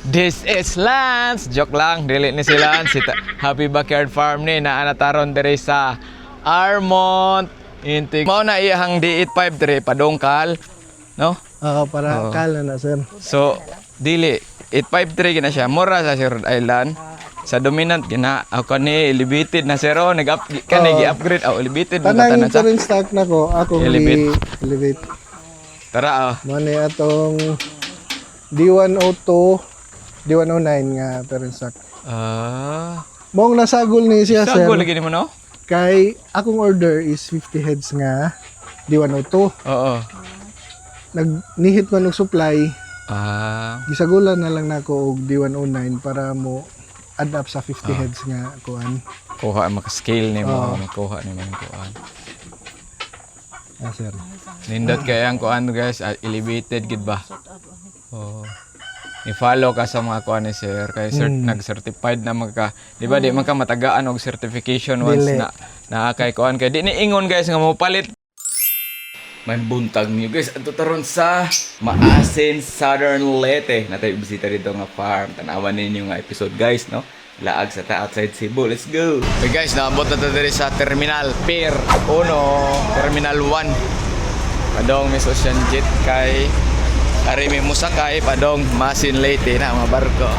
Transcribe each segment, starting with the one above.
This is Lance. Joke lang, dili ni si Lance. Happy Backyard Farm ni naanataron diri sa Armont. Mao na iyang D853 padongkal, no? Para kala na sir. So, dili 853 gina siya. Mura sa Rhode Island. Sa dominant gina ako ni elevated na zero nag-up kani gi-upgrade elevated Tanang current stock na ko ako elevate. Tara Mani atong D102 D109 nga current stock. Mong nasagol ni siya sir. Sagol lagi nimo no? Kay akong order is 50 heads nga D102. Oo. Nagnihit man og supply. Gisagulan na lang nako og D109 para mo add up sa 50 heads nga kuan. Kuha maka-scale nimo, kuha nimo ang kuan. Sir. Nindot kay ang kuan guys, elevated gid ba? I-follow ka sa mga kuan ni sir kay nag-certified na magka, di ba di man ka matagaan og certification once na kay kuan kay di ni ingon guys nga mo palit. May buntag niyo guys, adto taron sa Maasin Southern Leyte. Natay bisita dito nga farm. Tanawan ninyo nga episode guys, no? Laag sa ta outside Cebu. Let's go. Okay guys, naabot na diri sa Terminal Pier 1, Terminal 1. Padong may Ocean Jet kay ari may musakay padong Maasin Leyte na mga barko.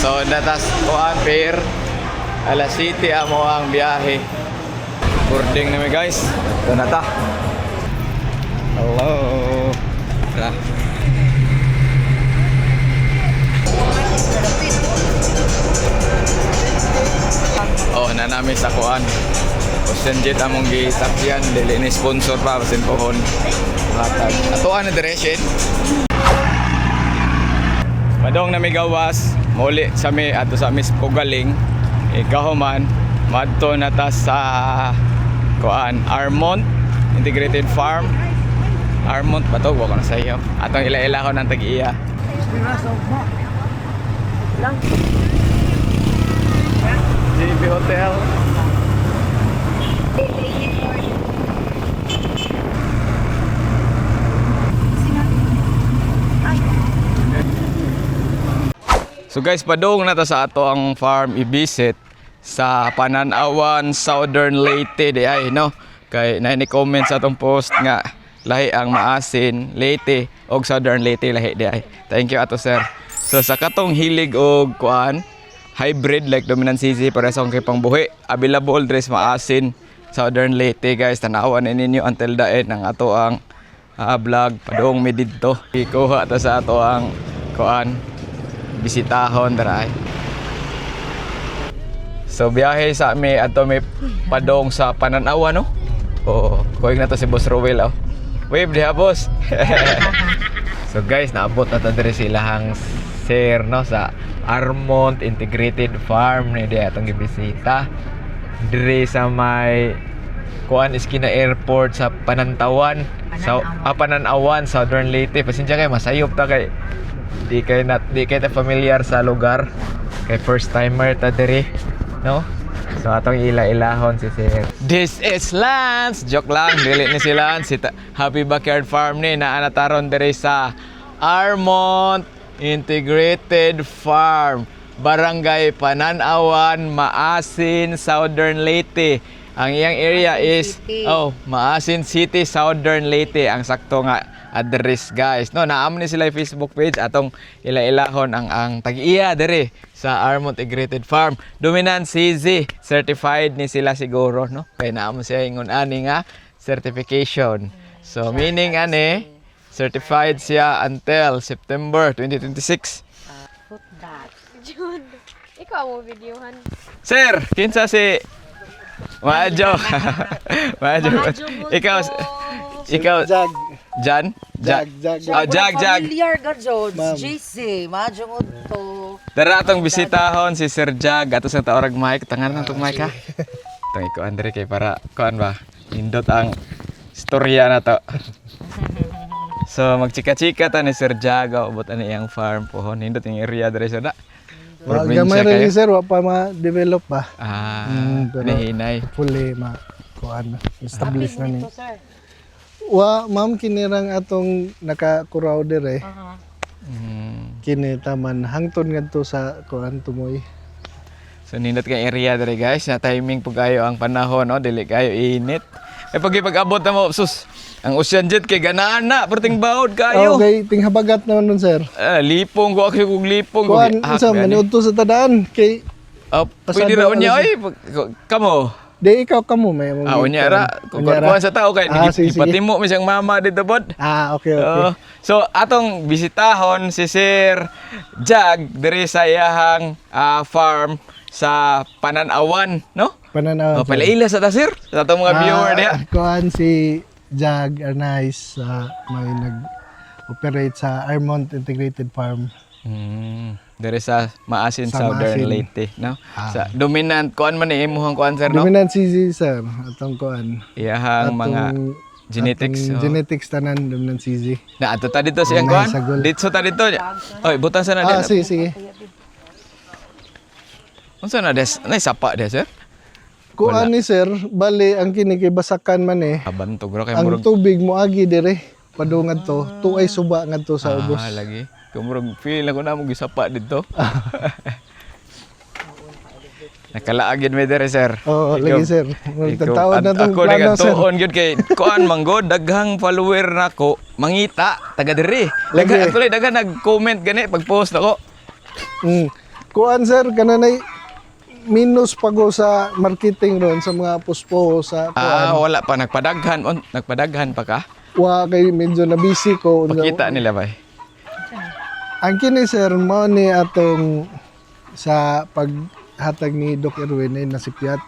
So natas kuan pier. Alas City amo ang biyahe. Boarding na guys. Ito na ta. Hello. Tara. Na namin sa kuan. Ocean Jet among gisakyan. Dili ni sponsor pa. Basin pohon. Ato na direction. Madong na may gawas. Muli sa may ato sa Miss Pugaling. Ikahuman. Madto na ta sa kuan Armont Integrated Farm. Armont ba to? Wala ko na sa iyo. Atong ila-ila ko ng tag-iya. JB Hotel. So guys, padung na ta sa ato ang farm i-visit sa Pananawan, Southern Leyte di ay no. Kay na ni comment sa atong post nga lahi ang Maasin Leyte og Southern Leyte lahi di ay. Thank you ato sir. So sa katong hilig og kuan hybrid like dominant CZ para sa kay pangbuhi, available dress Maasin Southern Leyte guys. Tanawan ninyo until the end ang ato ang vlog padung mi didto. Ikuha ta sa ato ang kuan bisitahon dara ay. So biyahe sa mi ato may padong sa Pananawan no. Kuing na to si Boss Rowell Wave diha boss. So guys, naabot na ta diri silahang sir no sa Armont Integrated Farm ni diha atong gibisita. Diri sa may kuan Iskina Airport sa Panantawan. Sa Pananawan, Southern Leyte. Pasensya kay masayop ta kay di kay ta familiar sa lugar. Kay first timer ta diri. No? So atong ila-ilahon si sir. This is Lance. Joke lang, dili ni si Lance. Happy Backyard Farm ni naanataron diri sa Armont Integrated Farm, Barangay Pananawan, Maasin, Southern Leyte. Ang iyang area is Maasin City, Southern Leyte. Ang sakto nga address guys. No, naamo ni sila Facebook page atong ila-ilahon ang tag-iya diri sa Armont Integrated Farm. Dominant CZ certified ni sila siguro no. Kay naamo siya ingon ani nga certification. So meaning ani certified siya until September 2026. Put that. June. Ikaw mo videohan. Sir, kinsa si Majo. Majo. Ikaw Jan? Jag. Familiar ka, George. JC, madyo mo to. Dara atong bisitahon si Sir Jag. Ato sa taorag mic. Tangan na itong mic ha. Itong iko Andre kay para kuan ba? Indot ang storya na to. So magchika-chika ta ni Sir Jag. Ubot ani iyang farm pohon. Indot yung area dere sa da. Gamay rin ni sir, wa pa ma-develop ba? Hinahinay. Fully kuan establish na ni. Wa ma'am kinirang atong nakakuraw dire. kini taman hangton ngadto sa kuan tumoy. So nindot kay area dere guys, na timing pug kayo ang panahon, no, dili kayo init. Pag-abot na mo, sus, ang Ocean Jet kay ganaan na, perting bawod kayo. Okay, tinghabagat naman nun sir. Lipong ko, ako kung lipong. Kuan unsa maniud to sa tadaan kay Pwede pasado, ra unya, ano, oy, kamo. di ikaw kamo may mong Unya ra, kuan sa tao kay sige, sige. ipatimo mi siyang mama dito bod. Okay. So atong bisitahon si Sir Jag diri sa iyahang farm sa Pananawan, no? Pananaw. Palaila sa ta sir, sa atong mga viewer diha. Kuan si Jag Arnaiz may nag-operate sa Armont Integrated Farm. Diri sa Maasin, Sa Southern Maasin. Leyte, no? Sa dominant kuan man ni imuhang kuan sir, no? Dominant CZ sir, atong kuan. Iyahang mga genetics. Atong genetics tanan dominant CZ. Na ato ta dito siyang kuan. Sagol. Dito ta dito. Oy, butang sa na din. Sige. Unsa na des? Nay sapa des, sir? Kuan ni sir, bali ang kini kay basakan man Abantog ra kay Ang murag. tubig mo agi dire padungad to, tuay suba ngadto sa ubos. Lagi. Kumurag feel ako na mo gisapa dito. Nakalaagid mi dire, sir. Lagi sir. Magtatawad na tong ako plano sir. tuon gyud kay kuan manggod daghang follower nako mangita taga diri. Lagi. Actually daghang nag-comment gani pag post ako. Kuan sir kananay minus pago sa marketing ron sa mga puspo sa kuan. Wala pa nagpadaghan pa ka. Wa kay medyo na busy ko. Pakita nila ba? Ang kini sir mo ni atong sa paghatag ni Doc Erwin ay nasipyat.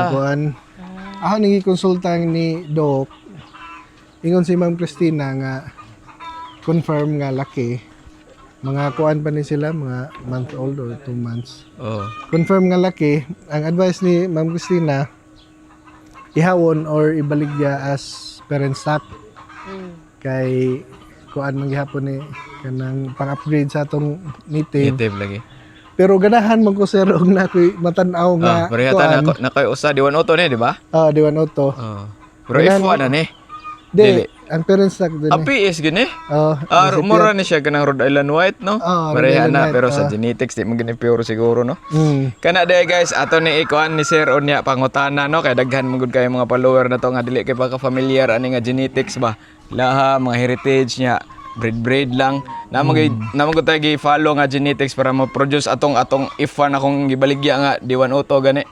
Kuan. Ako nang konsultang ni Doc. Ingon si Ma'am Christina nga confirm nga laki. Mga kuan pa ni sila, mga month old or 2 months. Confirm nga laki. Ang advice ni Ma'am Christina, ihawon or ibaligya as parent stock. Kay kuan man gihapon ni kanang pang-upgrade sa atong native. Native lagi. Pero ganahan man ko sir og nakoy matanaw nga Parehata na koy usa diwan auto ni, di ba? Diwan auto. Pero F1 na ni. Di, ang parent stock din. Ang PS gini. nasipyat. Mura ni siya kanang Rhode Island White, no? Rhode Pareha Island na White, pero sa genetics di mo gini pure siguro, no? Mm. Kana day guys, ato ni ikuan ni Sir Onya pangutana, no? Kay daghan man gud kay mga follower na to nga dili kay pa ka familiar ani nga genetics ba. Laha mga heritage niya breed lang. Namo gud tayo gi-follow nga genetics para mo-produce atong if1 akong gibaligya nga diwan auto gani.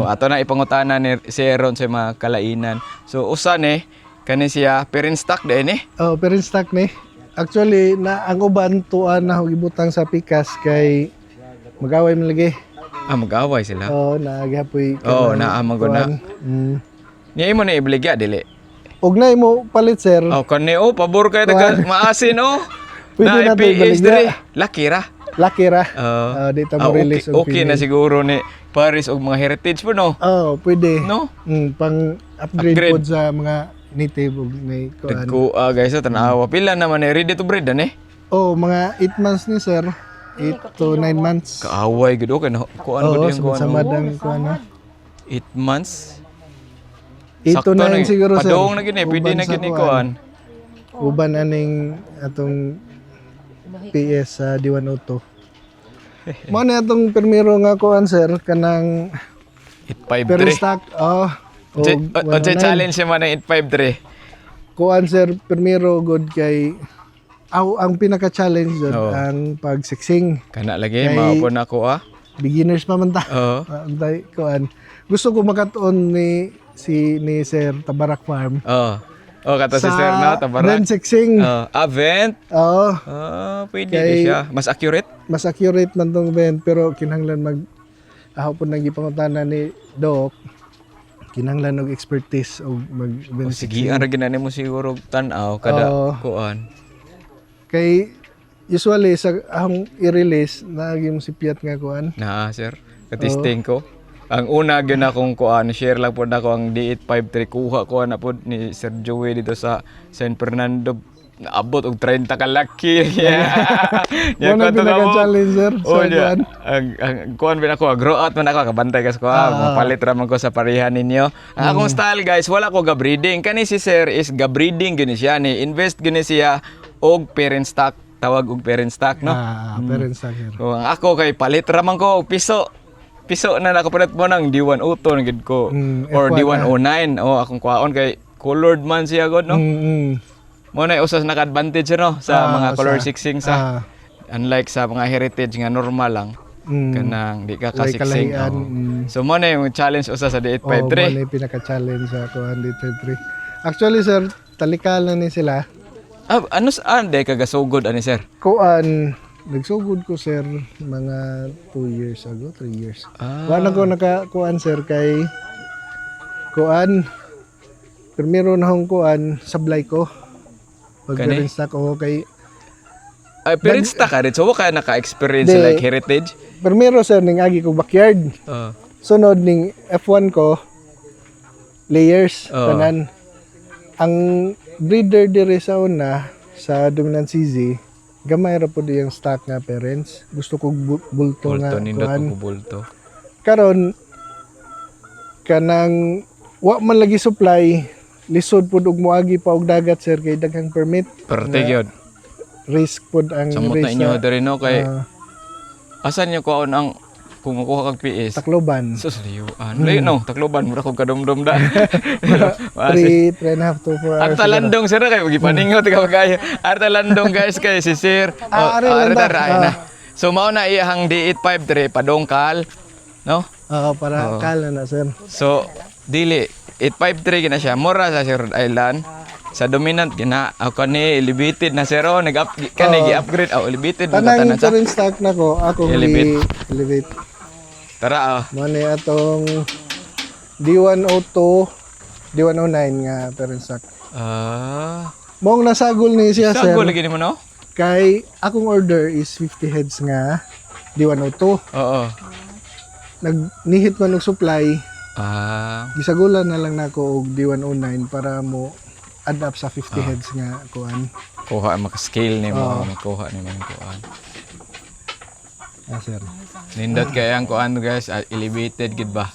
Ato na ipangutana ni Sir Ron sa mga kalainan. So usa ni kani siya parent stock din eh. Parent stock ni. Actually na ang uban tuan na gibutang sa pikas kay mag-away man lagi. Mag-away sila. Nagapoy. Naamang ko na. Niya mo na ibaligya dili. Og na mo palit sir. Kani pabor kay taga maasin Pwede na to ibaligya. Laki ra. Laki ra. Dito mo release okay na siguro ni Paris og mga heritage po no. Pwede. No? Pang upgrade po sa mga native og may kuan. Dagko guys, tanawa pila naman ready to breed ani. Mga 8 months ni sir. 8 to 9 months. Kaaway gud okay na kuan gud yung kuan. Sa madang kuan. 8 months. 8 to 9 siguro sir. Padong na gini, pwede na gini kuan. Uban aning atong PS sa Diwan Auto. Mo na atong permiro nga kuan sir kanang 853. parent stock. Unsa challenge man ang 853? Kuan sir permiro good kay ang pinaka-challenge doon ang pagsiksing. Kana lagi mao po na ko Beginners pa man ta. Kuan. Gusto ko makatuon ni Sir Tabarak Farm. Kata si Sir na Tabarak. Vent siksing. Vent? Pwede Kay, siya. Mas accurate? Mas accurate man tong vent pero kinahanglan ako po nagipangutana ni Doc. Kinahanglan og expertise og mag-vent Sige, ang ginani mo siguro tan-aw kada kuan. Kay usually sa akong i-release naging si Piat nga kuan. Sir. Katisting ko. Ang una gyud akong kuan, share lang po nako ang D853 kuha ko na po ni Sir Joey dito sa San Fernando. Naabot og 30 ka laki. Ano pinaka-challenge sir? Ang kuan bin ako, grow out man ako kabantay kas ko. Mapalit ra man ko sa pareha ninyo. Ang akong style guys, wala ko ga breeding. Kani si Sir is ga breeding gini siya ni invest gini siya og parent stock tawag og parent stock no. Parent stock sir. So, ang ako kay palit raman ko og piso. Piso na nakapalit mo ng D102 na gid ko or F1 D109 akong kwaon kay colored man siya god no. Mo na usas naka-advantage no sa mga color sixing sa unlike sa mga heritage nga normal lang. Kanang di ka kasiksing. So mo na yung challenge usa sa D853. Mo na yung pinaka-challenge sa kuan D853. Actually sir, talikalan ni sila. Ano saan de kagasugod ani sir? Kuan nagsugod ko sir mga 2 years ago, 3 years. Wala ko nakakuan sir kay kuan primero na akong kuan sablay ko. Pag-parent stock ako kay ay parent stock ka rin. So wala ka naka-experience like heritage? Primero sir ning agi ko backyard. Sunod ning F1 ko layers tanan. Ang breeder dire sa una sa Dominant CZ gamay ra po yung stock nga parents. Gusto ko bulto nga kuan. Bulto. Karon kanang wa man lagi supply lisod pud og moagi pa og dagat sir kay daghang permit. Parte gyud. Risk pud ang samot na risk inyo diri no kay asan niyo kuon ang kung makuha kag PS Tacloban. Susliuan. Layo no, Tacloban mura ko kadumdum da. 3.5 to 4 hours. Arta Landong sir kay gipaningot ka kay Arta Landong guys kay si sir. Na. So mao na iyang D853 padongkal no? Para kala na sir. So dili 853 gina siya mura sa Rhode Island. Sa Dominant gina ako ni elevated na sir gi-upgrade elevated mo Tanang sa current stock na ko ako elevate. Tara Mani atong D102 D109 nga parent stock. Mong nasagol ni siya sir. Sagol lagi mo no? Kay akong order is 50 heads nga D102. Oo. Nagnihit man og supply. Gisagulan na lang nako og D109 para mo add up sa 50 heads nga kuan. Kuha maka-scale ni mo, kuha ni mo kuan. Sir. Nindot kay ang kuan guys, elevated gid ba?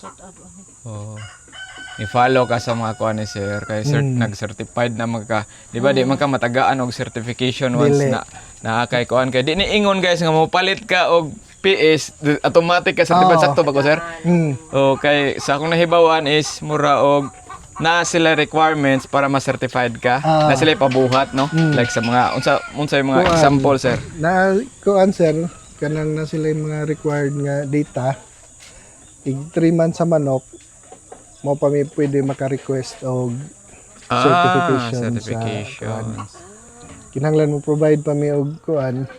I-follow ka sa mga kuan ni sir kay nag-certified na magka, di ba di man ka matagaan og certification once na kay kuan kay di ni ingon guys nga mopalit ka og PS automatic ka certified sakto ba ko sir? Okay, sa akong nahibawan is mura og na sila requirements para ma-certified ka. Na sila ipabuhat no? Like sa mga unsa yung mga example sir? Na kuan sir, kanang na sila yung mga required nga data. 3 months sa manok mo pa mi pwede maka-request og certification. Kinahanglan mo provide pa mi og kuan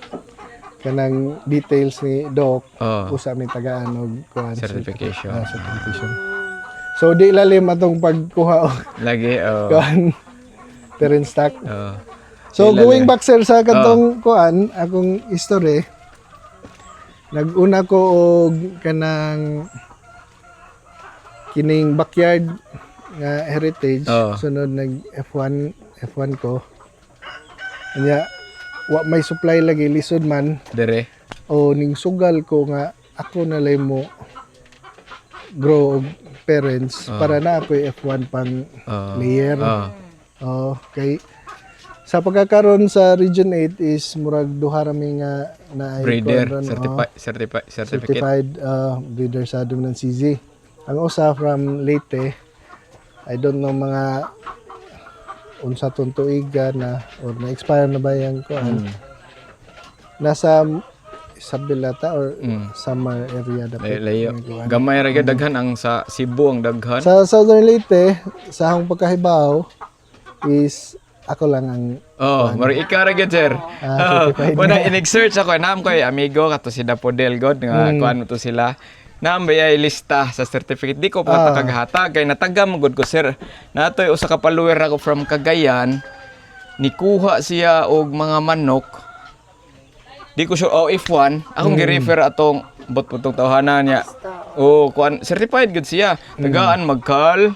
kanang details ni doc usa mi tagaan og kuan certification. So di lalim atong pagkuha og lagi kuan parent stock. So going back sir sa katong kuan akong history, naguna ko og kanang kining backyard nga heritage. Sunod nag F1 ko. Anya wa may supply lagi lisod man dire ning sugal ko nga ako na lay mo grow og parents para na ako F1 pang layer. Okay. Sa pagkakaroon sa Region 8 is murag duha rami nga na breeder certified breeder sa Dominant CZ. Ang usa from Leyte, I don't know mga unsa tong tuiga na or na-expire na ba yung kuan. Nasa Isabelata or Samar area dapat. Gamay ra gyud daghan ang sa Cebu ang daghan. Sa Southern Leyte, sa akong pagkahibaw is ako lang ang mari ikaw ra gyud sir. Wala in-search ako naam ko amigo kato si Dapodel god nga kuan mo to sila. Naam bay lista sa certificate di ko pa kaghatag kay natagam gud ko sir. Natoy usa ka follower ako from Cagayan nikuha siya og mga manok. Di ko sure F1 akong gi-refer atong bot-botong tawhanan niya. Kuan certified gud siya. Tagaan magkal.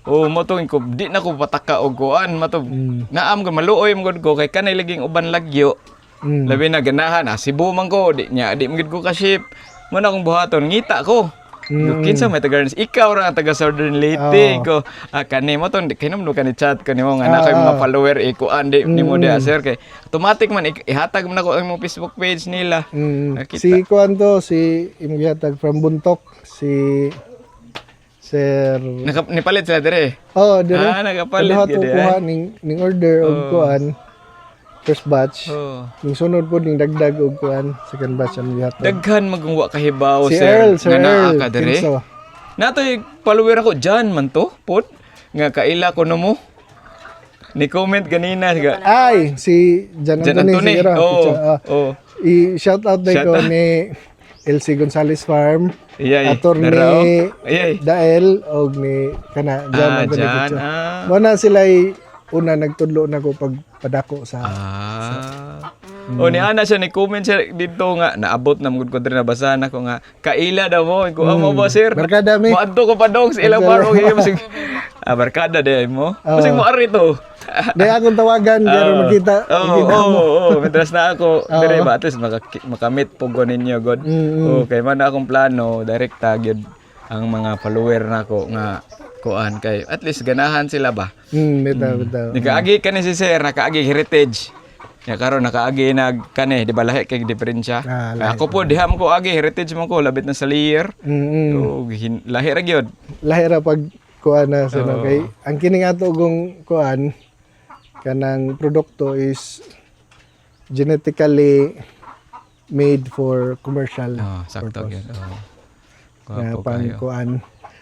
Matong ko di na ko pataka og kuan matog naam ko maluoy mo ko kay kanay laging uban lagyo. Labi na ganahan Cebu man ko di magid ko ka ship. Muna akong buhaton ngita ko Kinsa may taga ikaw ra ang taga Southern Leyte ko. Kanimo tong kinum ka ni chat kanimo nga na kay mga follower ikuan di nimo di sir kay automatic man ihatag man ako ang imong Facebook page nila. Nakita. Si kuan to, si imong gihatag from Buntok, si Sir. Nipalit sila dire. Oh, dire. Nagapalit gid gid kuha ning order og kuan. First batch. Oh. Ning sunod po ning dagdag og kuan, second batch ang gihatag. Daghan magungwa kahibaw Si sir. Sir Nga naa Earl, ka dire. Kinso. Natoy follower ako dyan man to, pod. Nga kaila ko no mo. Ni comment ganina siga. Ay, si Jan Jan Anthony. Anthony. Siguro. Oo. Ah, Oo. I-shout out day Shout ko out. ni LC Gonzales Farm, Iyay. Attorney Narao. Iyay. Dael, og ni Kana, Jan Anthony. Jan. Kitso. Ah. Muna sila una nagtudlo na ko pagpadako sa O ni ana siya ni comment siya dito nga naabot na mugod ko diri nabasahan ako nga kaila daw mo ko mo ba sir Barkada mi. moadto ko pa dong sa ilang bar og masig barkada day mo masig mo ari to Dahil akong tawagan, pero makita. Mientras na ako dire ba at least makamit po ko ninyo god okay man na akong plano direkta gyud ang mga follower nako nga kuan kay at least ganahan sila ba Bitaw. nakaagi kani si sir nakaagi heritage. Ya karon nakaagi nag kani di ba lahi kay diferensya. Ako po diham ko agi heritage man ko labit na sa layer. So lahi ra gyud. Lahi ra pag kuan na sa kay ang kining ato gong kuan kanang produkto is genetically made for commercial. Sakto gyud. Na Gwapo pang kayo. kuan.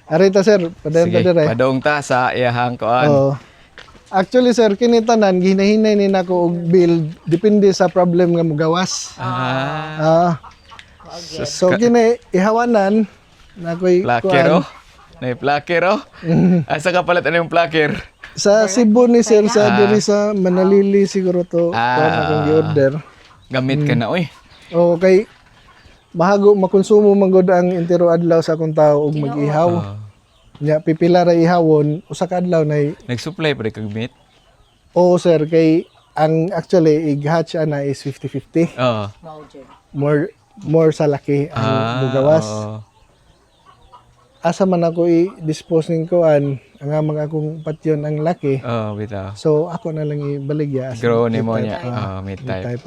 Arita sir, padayon Sige, ta dire. padong ta sa iyahang kuan. Oo. Actually sir, kini tanan ginahinay ni nako og build depende sa problem nga mogawas. So kini ihawanan nakoy Plakero. Nay plakero. Asa ka palit ano yung plaker? sa Cebu ni sir sa diri sa Manalili siguro to kuan akong gi-order. Gamit ka na oy. O kay mahago makonsumo man gud ang entero adlaw sa akong tao og mag-ihaw. Nya pipila ra ihawon usa ka adlaw nay. Nag-supply pa rin kag meat. Oo sir kay ang actually ig-hatch ana is 50-50. Oo. More sa laki ang bugawas. Asa man ako i-dispose ning kuan ang amang akong patyon ang laki. Bitaw. So ako na lang ibaligya as Grow ni meat mo type. niya. Meat type.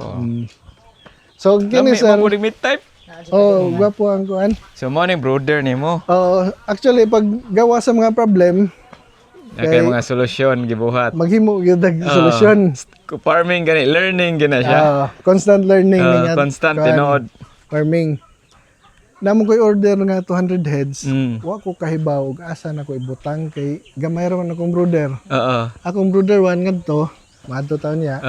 So kini Kami sir. mo meat type. Oh, gwapo ang kuan. So mo ning brother nimo. Actually pag gawa sa mga problem, Kay mga solusyon gibuhat. maghimo gyud og solusyon. Farming gani, learning gina siya. Constant learning nga Constant kuan, tinood. farming. Namo ko'y order nga 200 heads. Mm. Wa ko kahibaw og asa na ko ibutang kay gamay ra man akong brother. Oo. Akong brother one ngadto, madto taon niya.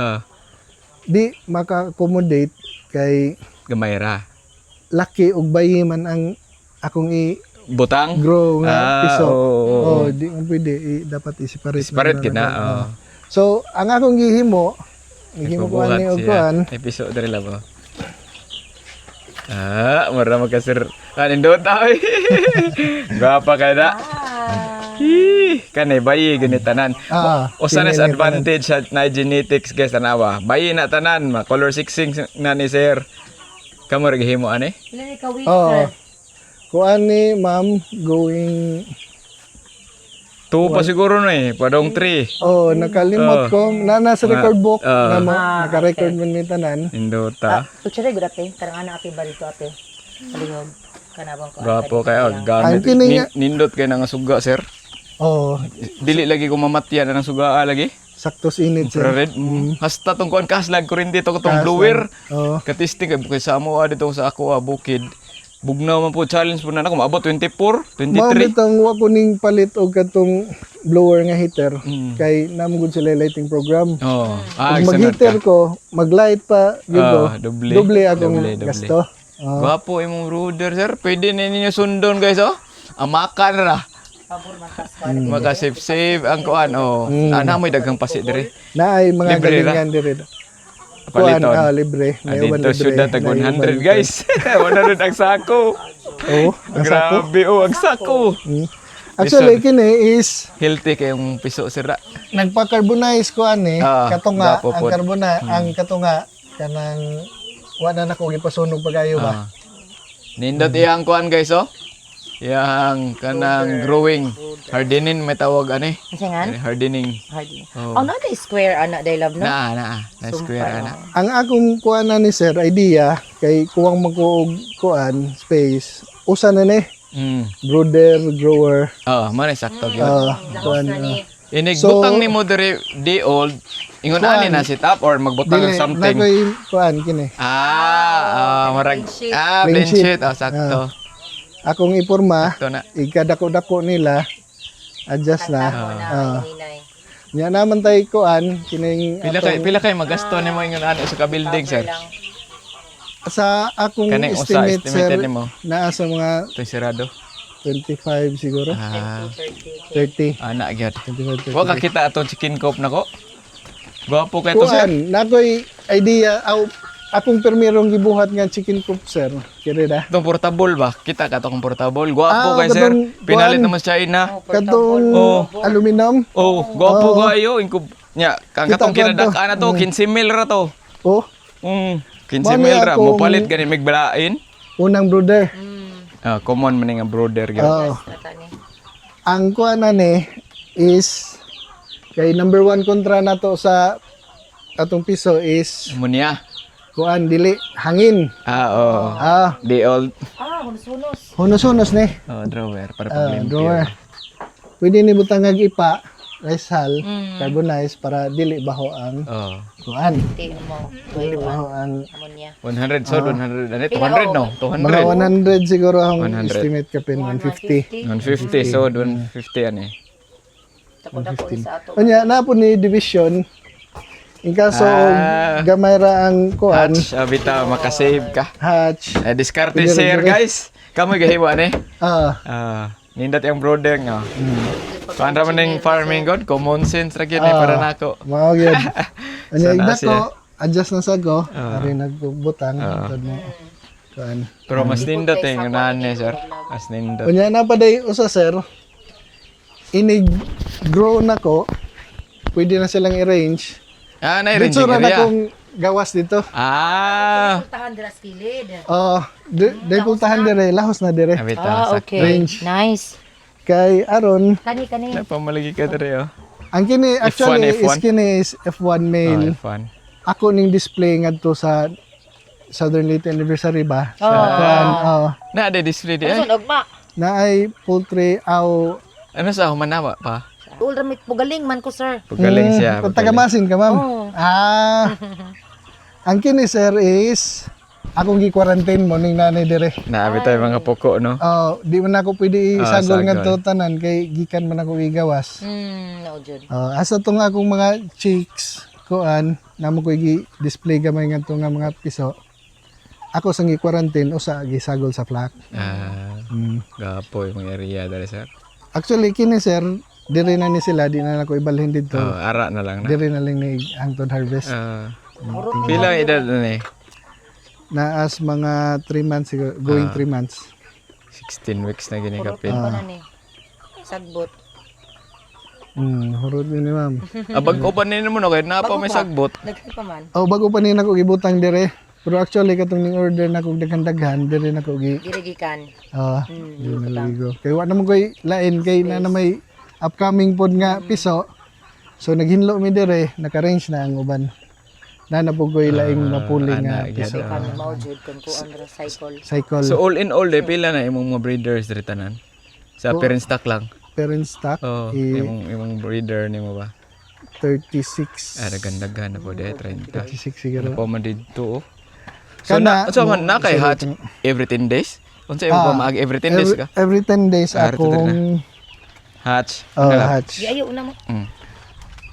Di maka-accommodate kay Gamay ra. laki og bayi man ang akong Butang? grow nga piso. oo. Di man pwede dapat i-separate. Separate na gina. ako. Oo. So, ang akong gihimo ko ani og kuan. Episode diri lang ba? Mara magkasir. Nindot tayo. Gapa ka na. Kanay bayi gani tanan. Usa na sa advantage sa na genetics guys tanawa. Bayi na tanan, color 16 na ni sir. Kamo ra gihimo ani? Ilan ikaw week, Oo. sir? Kuan ni ma'am going 2 pa siguro na padong 3. nakalimot ko na nasa record book na mo naka-record man ni tanan. Indota. Kutsara gud ate, karang ana ate barito ate. Alingog kanabang ko. Gwapo kayo Ang gamit. kini- Nindot kay nga suga sir. Dili lagi ko mamatyan ng suga lagi. Saktos init sir. Red. Hasta tong kuan kaslag ko rin dito ko tong blower. Oo. Katisting kay sa amo dito sa ako bukid. Bugnaw man po challenge po na ako maabot 24, Mao 23. bitang wa ko ning palit og katong blower nga heater kay namo gud sila lighting program. Oh. Kung Sunod mag-heater ka. ko, mag-light pa yun ko. Doble. Doble akong Doble. gasto. Gwapo imong brother sir. Pwede na ninyo sundon guys oh. Amakan ra. Maka-save ang kuan oh. Ana mo daghang pasi dire. Naay mga Libre ra. galingan dire. Kuan, Paliton. libre. May uban Dito syudad tag 100 guys. 100 ang sako. Oo, ang sako. Grabe oh ang sako. Actually kini is Healthy kayong piso sir. nagpa-carbonize ko ani katunga gwapo ang pod. ang katunga kanang wala na ko gipasunog pagayo ba. Nindot iyang kuan guys oh. Yang kanang growing. Hardening may tawag ani. Kasi nga? Hardening. Hardly. Oh. Oh, na square anak day love, no? Na square ana. Ang akong kuan na ni sir idea kay kuwang magkuog kuan space usa na ni brooder grower. Oh, man sakto gyud. Kuan Inig So- butang nimo diri di old. Ingon ani na sit up or magbutang dili ng something. nakoy kuan kini. Marag Plain sheet. plain Plain sheet. sheet. Oh, sakto. Akong iporma Sakto na. ikadako-dako nila adjust na. Nya naman tay kuan kining Pila kay magasto nimo ingon ani sa ka building sir. sa akong Kaning usa estimate sir estimated nimo. naa sa mga Ito sirado. 25 siguro. 30. Ana gyud. 25, 30. Wa ka kita atong chicken coop nako. Gwapo kay to sir. Kuan, nakoy idea akong permirong gibuhat nga chicken coop sir. Kire da. Itong portable ba? Kita ka itong portable. Gwapo kay sir. katong Pinalit kuan. naman sa China. Katong Oh. aluminum. Oh, gwapo kayo. Ingko nya kang Kita katong ko to. kinadak-an na to, 15 mil ra to. Oh, 15 Mani mil ra akong- mo palit gani migbalain. unang brother. Common man nga brother gyud. Oh. Ang kuan na ni is kay number 1 kontra nato sa atong piso is Munya. kuan dili hangin. Oo. The old Hunos-hunos. Hunos-hunos ni. drawer para pag Drawer. Pwede ni butang agipa, rice hull, carbonize para dili baho ang Oh. kuan. Tingnan mo. Dili baho ang Ammonia. 100 so 100 ani 200 no. mga 200. 100 siguro ang 100. estimate kapin 150. 150 so 150 ani. Dako-dako sa ato. Unya na po ni division. In kaso gamay ra ang kuan, Hatch abita makasave ka. hatch. Diskarte Pwede rin share dire. guys. Kamu gahiwa ni. Ah, Nindat yung brother nga. Kuan ra man ning farming god, common sense ra gyud ni para nako. mao gyud. Unya Sana igda siya. ko adjust na sa go, ari nagbutangtud mo. Kuan. Pero mas nindot yung unahan ni sir. Mas nindot. Unya na pa day usa sir. Inig grow na ko. Pwede na silang i-range. Na-arrange Dito ra na area. kong gawas dito. Tahan dira sa kilid. Oh, day pultahan dire, lahos na dire. Abita. Okay. Range. Nice. Kay aron, Kani. Pamalagi ka dere oh. ang kini actually F1. is kini is F1 male. Fun. Ako ning display ngadto sa Southern Leyte Anniversary ba? Sa kuan, Na ada display di ay. Sunog ma. na ay poultry aw Ano sa humanawa pa? Ultra mit pugaling man ko, sir. Pagaling siya. kung taga-Masin ka ma'am. Oo. Ang kini sir is akong gi-quarantine mo ning nanay dire. Naabi tayo mga puko no. Di man ako pwede isagol sagol. ngadto tanan kay gikan man ako igawas. No, Jud. Asa tong akong mga chicks kuan namo ko gi-display gamay ngadto nga mga piso. Ako sang gi-quarantine usa gisagol sa flak. Gapo yung mga area dali sir. Actually kini sir dire na ni sila di na ako ibalhin dito. Ara na lang na. Dire na lang ni hangtod harvest. Pila edad na ni? Naas mga 3 months siguro, going 3 months. 16 weeks na gini kapin. Ano ni? Sagbot. Hurot ni ma'am. Abag ko pa nino mo no kay napa may sagbot. Nagkay pa man. Bago pa ni nako gibutang dire. Pero actually katong ning order nako daghan dire nako gi Dirigikan. di naligo. Kay wa naman koy lain kay na may upcoming pod nga piso. So naghinlo mi dire, naka-range na ang uban. Na po koy laing mapuli nga piso. Kami mao Jud kun kuan ra cycle. Cycle. So all in all de pila na imong mga breeders diri tanan. Sa parent stock lang. parent stock Oh, imong breeder nimo ba? 36. Daghan-daghan na po de 30. 36 siguro. Pa man dito oh. So Kana- so man na kay hatch every 10 days? Unsa imong pamaagi every 10 days ka? Every 10 days Ah, rito akong Hatch. hatch. Di ayo una mo.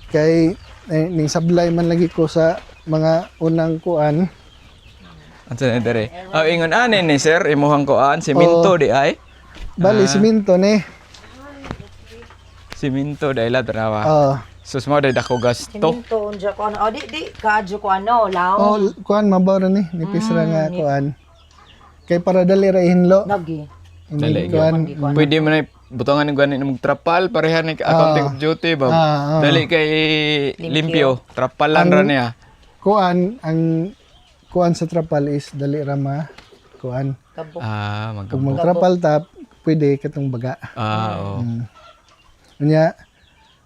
Kay ning sablay man lagi ko sa mga unang kuan. Unsa na dere? Ingon ani ni sir imuhang kuan semento di ay. Bali siminto ni. Semento dai la trawa. Sus mo dai dako gasto. Siminto unja ko ano. Di kaadyo ko ano, law. Kuan mabaw ra ni nipis ra nga kuan. Kay para dali ra hinlo. Lagi. Dali, Kuan. Pwede mo na butangan ng ganin mong trapal pareha ni accounting of duty ba. Dali kay limpyo. Trapalan ra niya. Kuan ang kuan sa trapal is dali ra ma kuan. Kabok. Kung Magkabok. mag-trapal tap pwede katong baga. Oo. Unya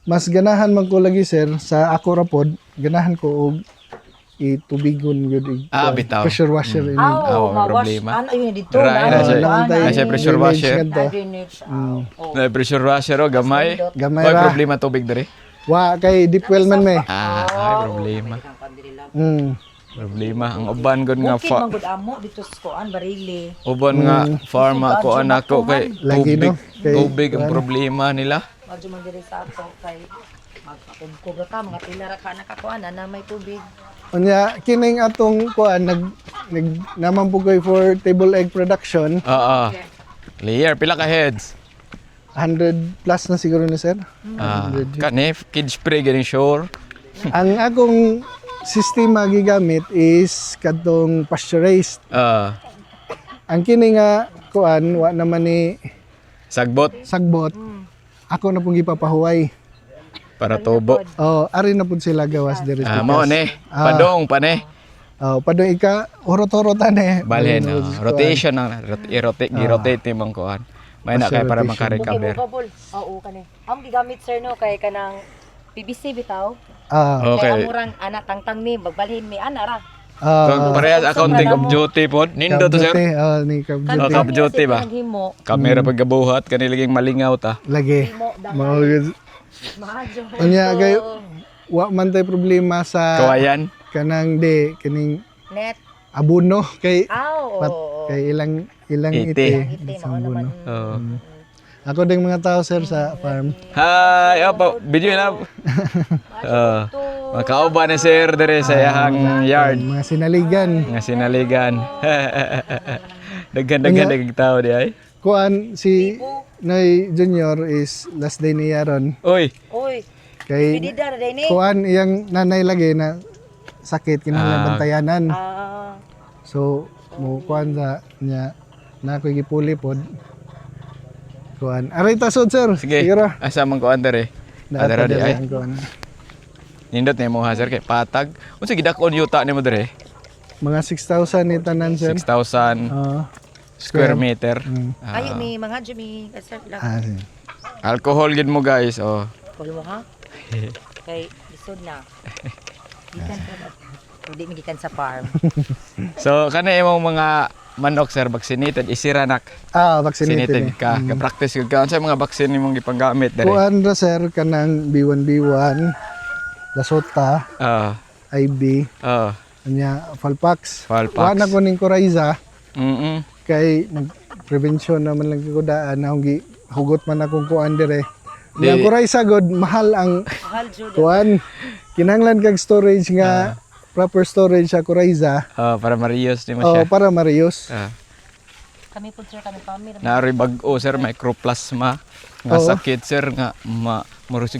mas ganahan man ko lagi sir sa ako rapod, ganahan ko og itubigon gyud Bitaw. pressure washer ini. Oo, may mawash. problema. Ano yun dito? Right, na, siya- naantay na siya pressure drainage washer. ngadto. drainage. Na pressure washer o gamay. Gamay May ra. problema tubig diri. Wa kay deep well man me. May problema. Problema ang uban gud nga Bukid man gud amo dito sa kuan barili. uban nga farm ako anak ko kay Lagi, tubig. no? Kay- Tubig ang problema nila. Medyo man diri sa ato kay magkakubkub ta mga pila ra ka nakakuan na may tubig. Unya kining atong kuan nag namampugoy for table egg production, Oo. Layer pila ka heads. 100 plus na siguro ni sir. Kani kids spray ganing sure. Ang akong sistema gigamit is kadtong pasteurized. Ang kini nga kuan wa naman ni Sagbot sagbot. Ako na pong gipapahuway. para tubo. Oh, ari na pud sila gawas diri. Mao ni. Padong pa ni. Oh, padong ika urot-urotan eh. Balhin. Rotation ang i-rotate ni mong kuan. May na kay para Bukid makarecover. mo bol. Oo kani. Ang gigamit sir no kay kanang PVC bitaw. Ah, Okay. Kay amurang ana tangtang ni magbalhin mi ana ra. Kung parehas accounting of duty pod. Nindo to sir. Oh, ni Cab Oh, Duty. Cab duty ba? Himo. Kamera paggabuhat kaniliging malingaw ta. Lagi. Himo Mao gud. Mahadyo. Unya kay wa man tay problema sa Kawayan. kanang kaning Net. abono kay Aw. kay ilang Ite. ite. Ite Isang mao naman. abono. Oo. Ako ding mga tao sir sa farm. Hi, apa video na. Makauban ni sir dire sa iyang yard Mga sinaligan. nga sinaligan. Daghan-daghan naging tao di ay. Kuan si Noy Junior is last day niya ron. Oy, Oy. Kay Pidida ra ni. kuan iyang nanay lagi na sakit kinahanglan bantayanan. Ah. So mo kuan sa nya na ko gipuli pod. Kuan. Aray tasod sir. sige. ra. Asa man ko under eh. Adara di ay. ang kuan. Nindot ni mo ha sir kay patag. Unsa gidakon yuta nimo dire? Mga 6,000 ni tanan sir. 6,000 Oo. square meter. Ayo mi mga jumi kasar lang. Sige. Alcohol gid mo guys. Oh. Kol mo ha. Kay lisod na. Gikan sa hindi mi gikan sa farm. So kana imong mga manok sir vaccinated isiranak. Vaccinated. Ka. Ka-practice gud ka unsa mga vaccine nimong gipanggamit dire? Kuan ra sir kanang B1B1, Lasota, IB, nya Falpax. Falpax. Wa na ko ning Coryza kay nag-prevention naman lang ko daan na gi hugot man akong kuan dire. Yang Coryza god mahal ang Mahal jud. kuan. Kinahanglan kag storage nga proper storage sa Coryza. Para ma-reuse nimo siya. Para ma-reuse. Kami pud sir kami family. Naari bag-o sir microplasma nga Oo. sakit sir nga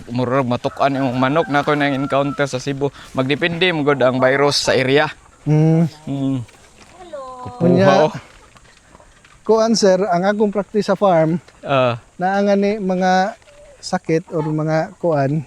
murag matukan yung manok na ko nang encounter sa Cebu. Magdepende mo gud ang virus sa area. Unya, Kupuha. kuan sir, ang akong practice sa farm, Ah, naanga ni mga sakit or mga kuan